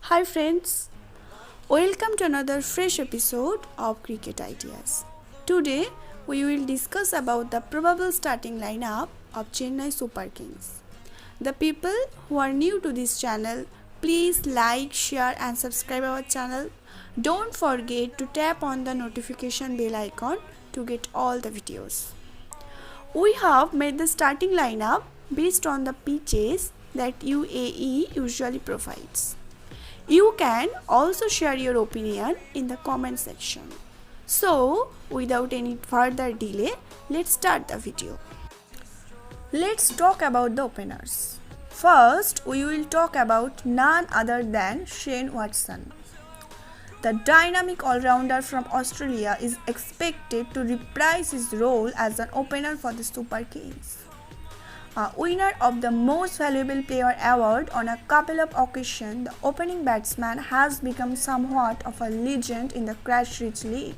Hi friends, welcome to another fresh episode of Cricket Ideas. Today we will discuss about the probable starting lineup of Chennai Super Kings. The people who are new to this channel, please like, share and subscribe our channel. Don't forget to tap on the notification bell icon to get all the videos. We have made the starting lineup based on the pitches that UAE usually provides. You can also share your opinion in the comment section. So, without any further delay, let's start the video. Let's talk about the openers. First, we will talk about none other than Shane Watson. The dynamic all-rounder from Australia is expected to reprise his role as an opener for the Super Kings. A winner of the Most Valuable Player award on a couple of occasions, the opening batsman has become somewhat of a legend in the Crash-rich league.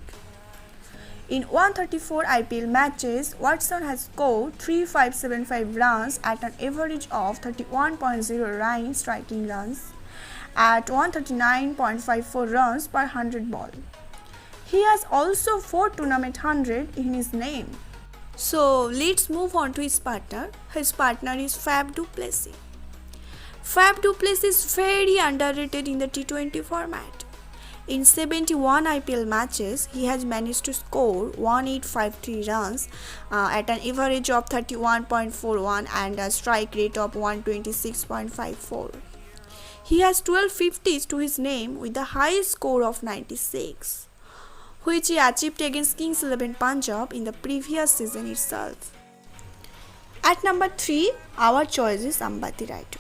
In 134 IPL matches, Watson has scored 3,575 runs at an average of 31.09 striking runs at 139.54 runs per 100 ball. He has also 4 tournament 100 in his name. So let's move on to his partner. His partner is Faf du Plessis. Faf du Plessis is very underrated in the T20 format. In 71 IPL matches, he has managed to score 1853 runs at an average of 31.41 and a strike rate of 126.54. He has 12 50s to his name with the highest score of 96. Which he achieved against Kings 11 Punjab in the previous season itself. At number 3, our choice is Ambati Rayudu.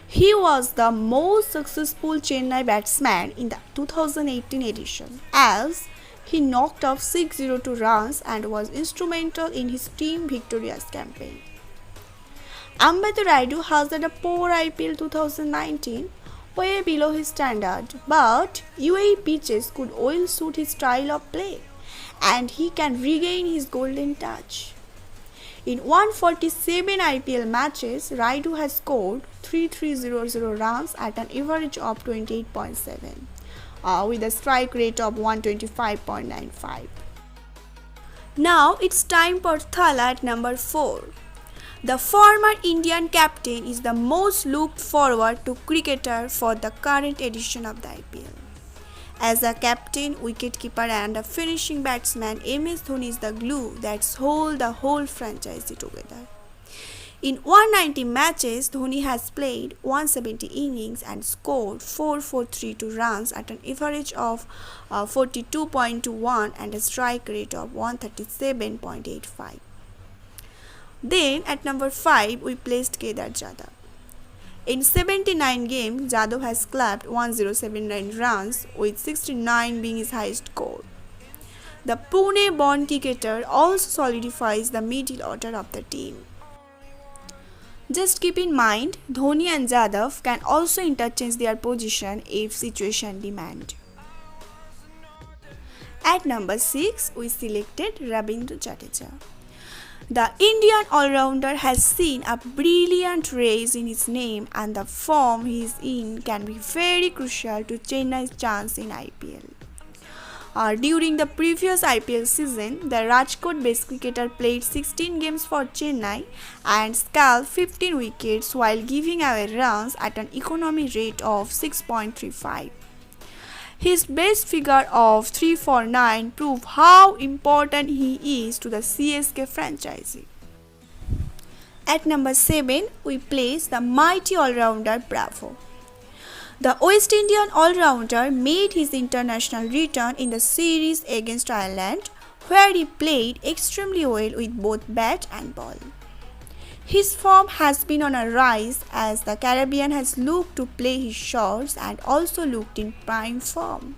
He was the most successful Chennai batsman in the 2018 edition as he knocked off 602 runs and was instrumental in his team victorious campaign. Ambati Rayudu has had a poor IPL 2019, way below his standard, but UAE pitches could well suit his style of play and he can regain his golden touch. In 147 IPL matches, Rayudu has scored 3,300 runs at an average of 28.7 with a strike rate of 125.95. Now it's time for Thala at number 4. The former Indian captain is the most looked forward to cricketer for the current edition of the IPL. As a captain, wicketkeeper and a finishing batsman, MS Dhoni is the glue that holds the whole franchise together. In 190 matches, Dhoni has played 170 innings and scored 4,432 runs at an average of 42.21 and a strike rate of 137.85. Then at number 5, we placed Kedar Jadhav. In 79 games, Jadhav has clapped 1079 runs with 69 being his highest score. The Pune-born cricketer also solidifies the middle order of the team. Just keep in mind, Dhoni and Jadhav can also interchange their position if situation demand. At number 6, we selected Ravindra Jadeja. The Indian all-rounder has seen a brilliant rise in his name and the form he is in can be very crucial to Chennai's chance in IPL. During the previous IPL season, the Rajkot-based cricketer played 16 games for Chennai and scaled 15 wickets while giving away runs at an economy rate of 6.35. His best figure of 349 prove how important he is to the CSK franchise. At number 7, we place the mighty all-rounder Bravo. The West Indian all-rounder made his international return in the series against Ireland, where he played extremely well with both bat and ball. His form has been on a rise as the Caribbean has looked to play his shots and also looked in prime form.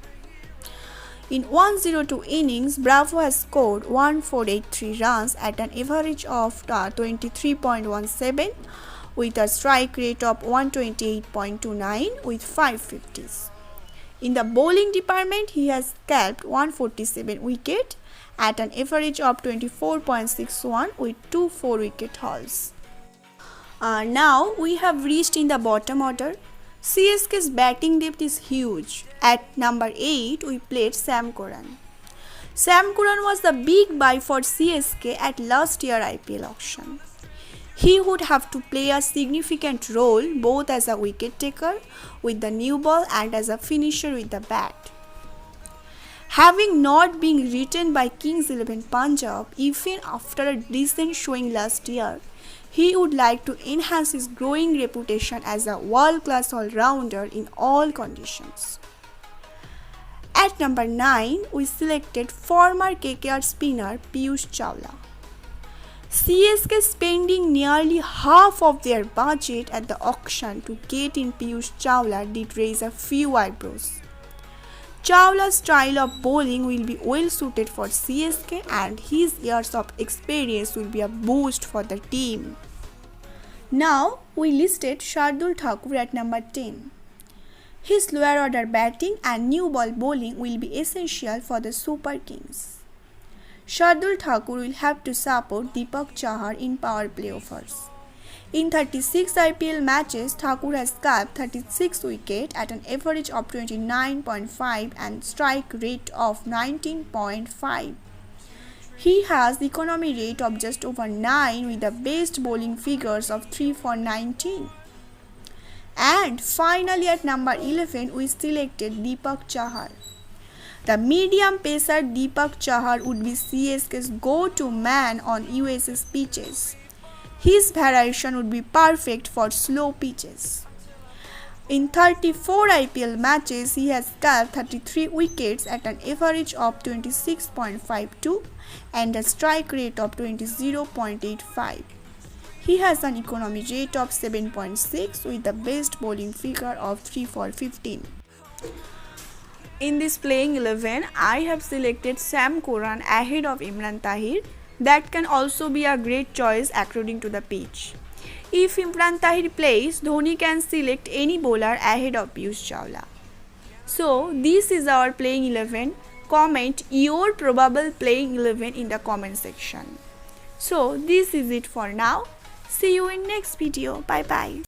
In 102 innings, Bravo has scored 1483 runs at an average of 23.17 with a strike rate of 128.29 with 5 50s. In the bowling department, he has scalped 147 wickets at an average of 24.61 with 2 4-wicket hauls. Now we have reached in the bottom order. CSK's batting depth is huge. At number 8, we played Sam Curran. Sam Curran was the big buy for CSK at last year's IPL auction. He would have to play a significant role both as a wicket taker with the new ball and as a finisher with the bat. Having not been retained by Kings 11 Punjab even after a decent showing last year, he would like to enhance his growing reputation as a world-class all-rounder in all conditions. At number 9, we selected former KKR spinner Piyush Chawla. CSK spending nearly half of their budget at the auction to get in Piyush Chawla did raise a few eyebrows. Chawla's style of bowling will be well suited for CSK and his years of experience will be a boost for the team. Now we listed Shardul Thakur at number 10. His lower order batting and new ball bowling will be essential for the Super Kings. Shardul Thakur will have to support Deepak Chahar in power play offers. In 36 IPL matches, Thakur has scalped 36 wickets at an average of 29.5 and strike rate of 19.5. He has the economy rate of just over 9 with the best bowling figures of 3 for 19. And finally at number 11, we selected Deepak Chahar. The medium pacer Deepak Chahar would be CSK's go-to man on US's pitches. His variation would be perfect for slow pitches. In 34 IPL matches, he has scalped 33 wickets at an average of 26.52 and a strike rate of 20.85. He has an economy rate of 7.6 with the best bowling figure of 3 for 15. In this playing 11, I have selected Sam Curran ahead of Imran Tahir. That can also be a great choice according to the pitch. If Imran Tahir plays, Dhoni can select any bowler ahead of Piyush Chawla. So, this is our playing 11. Comment your probable playing 11 in the comment section. So, this is it for now. See you in next video. Bye bye.